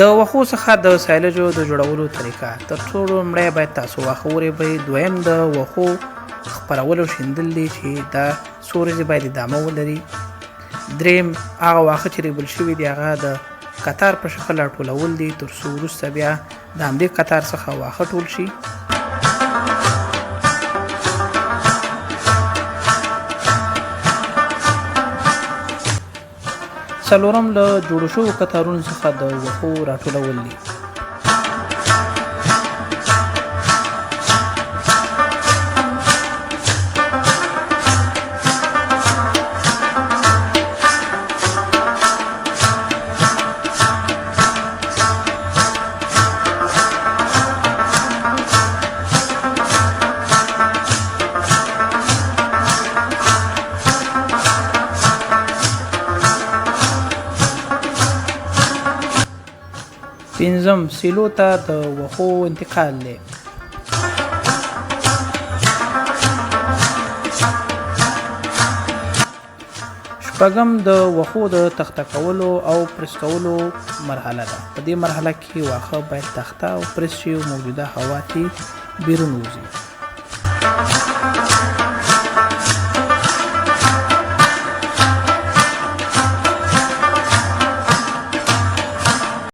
د وښو څخه د سایلجو د جوړولو طریقه. تر ټولو لومړی باید تاسو واښه ورېبئ. دویم د وښو خپرول او شیندل دي چې دا څو ورځې باید ادامه ولري. دریم هغه واښه چې ریبل شوي دي هغه د قطار په شکل راټولول دي تر څو وروسته بیا د همدې قطار څخه واښه ټول شي. څلورم له جوړو شوو قطارونو څخه د وښو راټولول دي. پنځم سیلو ته د وښو انتقال دی. شپږم د وښو د تخته کولو او پرس کولو مرحله ده. په دې مرحله کې واښه باید تخته او پرس شي او موجوده هوا ترې بیرون وځي.